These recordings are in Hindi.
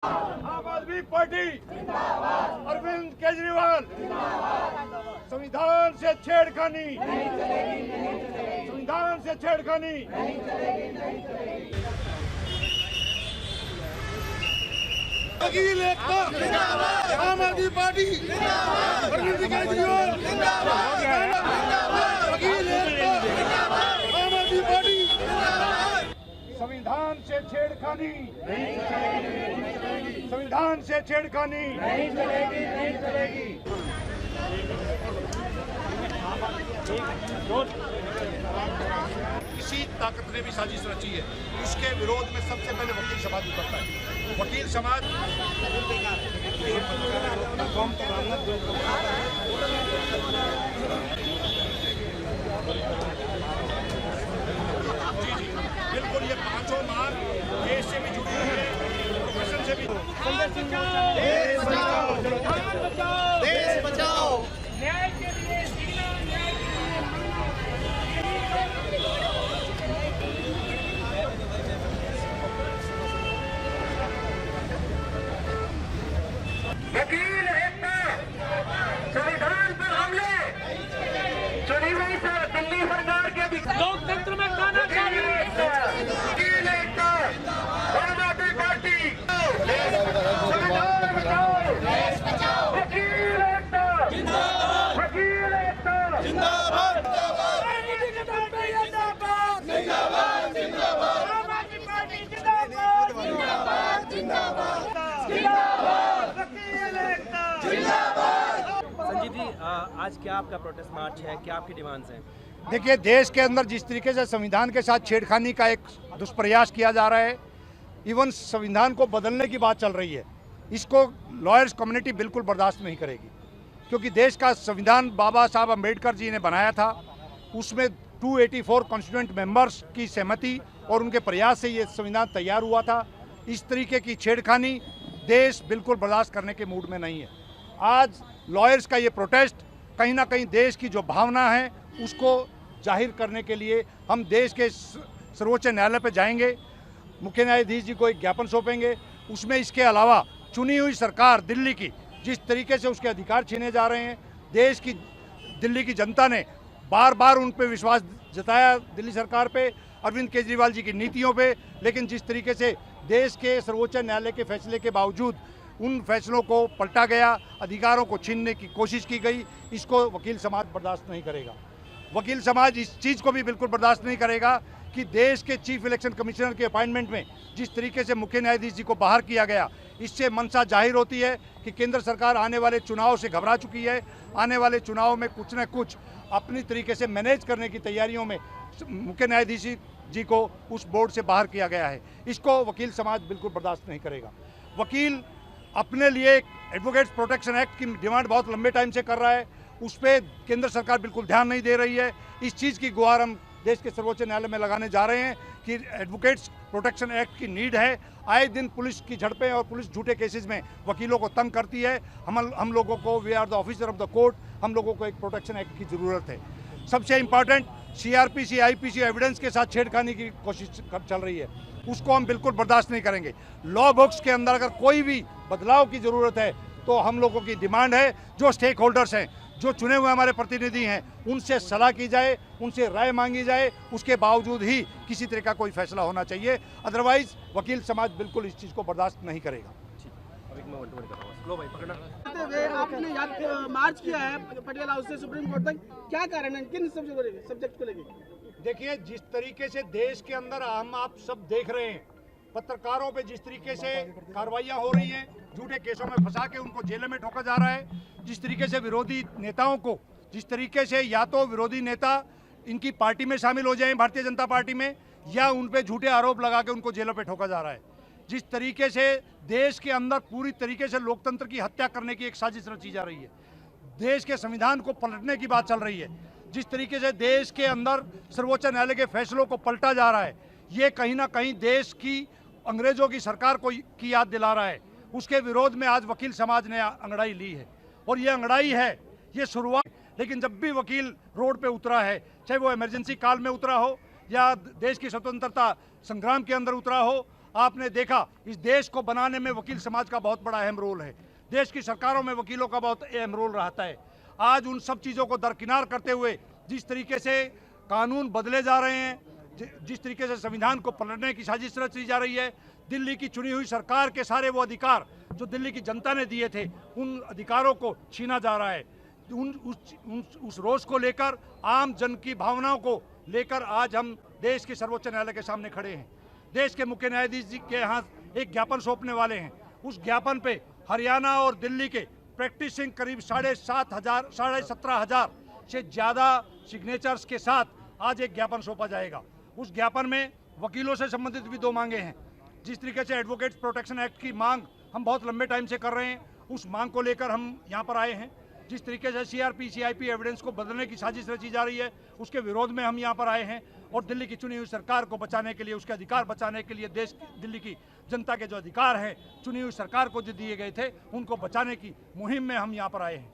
आम आदमी पार्टी अरविंद केजरीवाल संविधान से छेड़खानी, संविधान से छेड़खानी। वकील एकता, आम आदमी पार्टी अरविंद केजरीवाल, वकील एकता, आम आदमी पार्टी। संविधान से छेड़खानी नहीं चलेगी, संविधान से छेड़खानी नहीं चलेगी, नहीं चलेगी। किसी ताकत ने भी साजिश रची है, उसके विरोध में सबसे पहले वकील समाज उतरता है। वकील समाज बिल्कुल ये पांचों मार्ग देश से भी जुड़ी हुई है, प्रोफेशन से भी। देश बचाओ, देश बचाओ, न्याय के लिए जीना, न्याय के वकील एकता, संविधान पर हमले, चुनी हुई दिल्ली सरकार के लोकतंत्र में गाना चाहिए। वकील एकता, आम आदमी पार्टी, संविधान बचाओ, देश बचाओ, वकील एकता जिंदाबाद, वकील एकता जिंदाबाद, जिंदाबाद, जिंदाबाद, आम आदमी पार्टी जिंदाबाद, जिंदाबाद, जिंदाबाद, जिंदाबाद, वकील एकता जिंदाबाद। संजीव जी, आज क्या आपका प्रोटेस्ट मार्च है, क्या आपकी डिमांड्स हैं? देखिए, देश के अंदर जिस तरीके से संविधान के साथ छेड़खानी का एक दुष्प्रयास किया जा रहा है, इवन संविधान को बदलने की बात चल रही है, इसको लॉयर्स कम्युनिटी बिल्कुल बर्दाश्त नहीं करेगी। क्योंकि देश का संविधान बाबा साहब अम्बेडकर जी ने बनाया था, उसमें 284 कॉन्स्टिट्यूएंट मेंबर्स की सहमति और उनके प्रयास से ये संविधान तैयार हुआ था। इस तरीके की छेड़खानी देश बिल्कुल बर्दाश्त करने के मूड में नहीं है। आज लॉयर्स का ये प्रोटेस्ट कहीं ना कहीं देश की जो भावना है उसको जाहिर करने के लिए हम देश के सर्वोच्च न्यायालय पर जाएंगे, मुख्य न्यायाधीश जी को एक ज्ञापन सौंपेंगे। उसमें इसके अलावा चुनी हुई सरकार दिल्ली की जिस तरीके से उसके अधिकार छीने जा रहे हैं, देश की दिल्ली की जनता ने बार बार उन पर विश्वास जताया, दिल्ली सरकार पे, अरविंद केजरीवाल जी की नीतियों पे, लेकिन जिस तरीके से देश के सर्वोच्च न्यायालय के फैसले के बावजूद उन फैसलों को पलटा गया, अधिकारों को छीनने की कोशिश की गई, इसको वकील समाज बर्दाश्त नहीं करेगा। वकील समाज इस चीज़ को भी बिल्कुल बर्दाश्त नहीं करेगा कि देश के चीफ इलेक्शन कमिश्नर के अपॉइंटमेंट में जिस तरीके से मुख्य न्यायाधीश जी को बाहर किया गया, इससे मंशा जाहिर होती है कि केंद्र सरकार आने वाले चुनाव से घबरा चुकी है। आने वाले चुनाव में कुछ न कुछ अपनी तरीके से मैनेज करने की तैयारियों में मुख्य न्यायाधीश जी को उस बोर्ड से बाहर किया गया है। इसको वकील समाज बिल्कुल बर्दाश्त नहीं करेगा। वकील अपने लिए एडवोकेट्स प्रोटेक्शन एक्ट की डिमांड बहुत लंबे टाइम से कर रहा है, उस पर केंद्र सरकार बिल्कुल ध्यान नहीं दे रही है। इस चीज़ की गुहार हम देश के सर्वोच्च न्यायालय में लगाने जा रहे हैं कि एडवोकेट्स प्रोटेक्शन एक्ट की नीड है। आए दिन पुलिस की झड़पें और पुलिस झूठे केसेस में वकीलों को तंग करती है। हम लोगों को, we are the officer of the court, हम लोगों को एक प्रोटेक्शन एक्ट की ज़रूरत है। सबसे इम्पॉर्टेंट, सीआरपीसी आईपीसी एविडेंस के साथ छेड़खानी की कोशिश चल रही है, उसको हम बिल्कुल बर्दाश्त नहीं करेंगे। लॉ बुक्स के अंदर अगर कोई भी बदलाव की ज़रूरत है तो हम लोगों की डिमांड है, जो स्टेक होल्डर्स हैं, जो चुने हुए हमारे प्रतिनिधि हैं, उनसे सलाह की जाए, उनसे राय मांगी जाए, उसके बावजूद ही किसी तरह का कोई फैसला होना चाहिए। अदरवाइज वकील समाज बिल्कुल इस चीज़ को बर्दाश्त नहीं करेगा। आपने मार्च किया है पटियाला हाउस से सुप्रीम कोर्ट तक, क्या कारण है, किन सब्जेक्ट को लेकर? देखिए, जिस तरीके से देश के अंदर हम आप सब देख रहे हैं, पत्रकारों पे जिस तरीके से कार्रवाइयां हो रही हैं, झूठे केसों में फंसा के उनको जेल में ठोका जा रहा है, जिस तरीके से विरोधी नेताओं को, जिस तरीके से या तो विरोधी नेता इनकी पार्टी में शामिल हो जाएं, भारतीय जनता पार्टी में, या उन पे झूठे आरोप लगा के उनको जेलों पे ठोका जा रहा है। जिस तरीके से देश के अंदर पूरी तरीके से लोकतंत्र की हत्या करने की एक साजिश रची जा रही है, देश के संविधान को पलटने की बात चल रही है, जिस तरीके से देश के अंदर सर्वोच्च न्यायालय के फैसलों को पलटा जा रहा है, ये कहीं ना कहीं देश की अंग्रेजों की सरकार को की याद दिला रहा है। उसके विरोध में आज वकील समाज ने अंगड़ाई ली है, और ये अंगड़ाई है, ये शुरुआत। लेकिन जब भी वकील रोड पे उतरा है, चाहे वो इमरजेंसी काल में उतरा हो या देश की स्वतंत्रता संग्राम के अंदर उतरा हो, आपने देखा इस देश को बनाने में वकील समाज का बहुत बड़ा अहम रोल है। देश की सरकारों में वकीलों का बहुत अहम रोल रहता है। आज उन सब चीज़ों को दरकिनार करते हुए जिस तरीके से कानून बदले जा रहे हैं, जिस तरीके से संविधान को पलटने की साजिश रची जा रही है, दिल्ली की चुनी हुई सरकार के सारे वो अधिकार जो दिल्ली की जनता ने दिए थे उन अधिकारों को छीना जा रहा है। उस रोष को लेकर, आम जन की भावनाओं को लेकर आज हम देश के सर्वोच्च न्यायालय के सामने खड़े हैं। देश के मुख्य न्यायाधीश जी के यहाँ एक ज्ञापन सौंपने वाले हैं। उस ज्ञापन पे हरियाणा और दिल्ली के प्रैक्टिसिंग करीब 17,500 से ज़्यादा सिग्नेचर्स के साथ आज एक ज्ञापन सौंपा जाएगा। उस ज्ञापन में वकीलों से संबंधित भी 2 मांगे हैं। जिस तरीके से एडवोकेट्स प्रोटेक्शन एक्ट की मांग हम बहुत लंबे टाइम से कर रहे हैं, उस मांग को लेकर हम यहाँ पर आए हैं। जिस तरीके से CRP CIP एविडेंस को बदलने की साजिश रची जा रही है, उसके विरोध में हम यहाँ पर आए हैं। और दिल्ली की चुनी हुई सरकार को बचाने के लिए, उसके अधिकार बचाने के लिए, दिल्ली की जनता के जो अधिकार हैं चुनी हुई सरकार को जो दिए गए थे उनको बचाने की मुहिम में हम यहाँ पर आए हैं।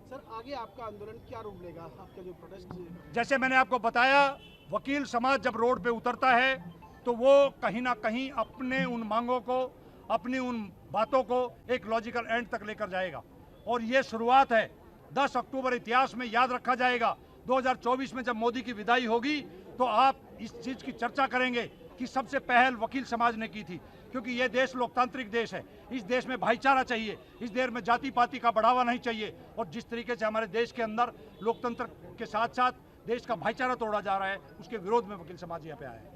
सर, आगे आपका आंदोलन क्या रूप लेगा? आपका जो प्रोटेस्ट, जैसे मैंने आपको बताया, वकील समाज जब रोड पे उतरता है तो वो कहीं ना कहीं अपने उन मांगों को, अपनी उन बातों को एक लॉजिकल एंड तक लेकर जाएगा। और ये शुरुआत है। 10 अक्टूबर इतिहास में याद रखा जाएगा। 2024 में जब मोदी की विदाई होगी तो आप इस चीज़ की चर्चा करेंगे कि सबसे पहल वकील समाज ने की थी, क्योंकि ये देश लोकतांत्रिक देश है। इस देश में भाईचारा चाहिए, इस देश में जाति पाति का बढ़ावा नहीं चाहिए। और जिस तरीके से हमारे देश के अंदर लोकतंत्र के साथ साथ देश का भाईचारा तोड़ा जा रहा है, उसके विरोध में वकील समाज यहाँ पे आया है।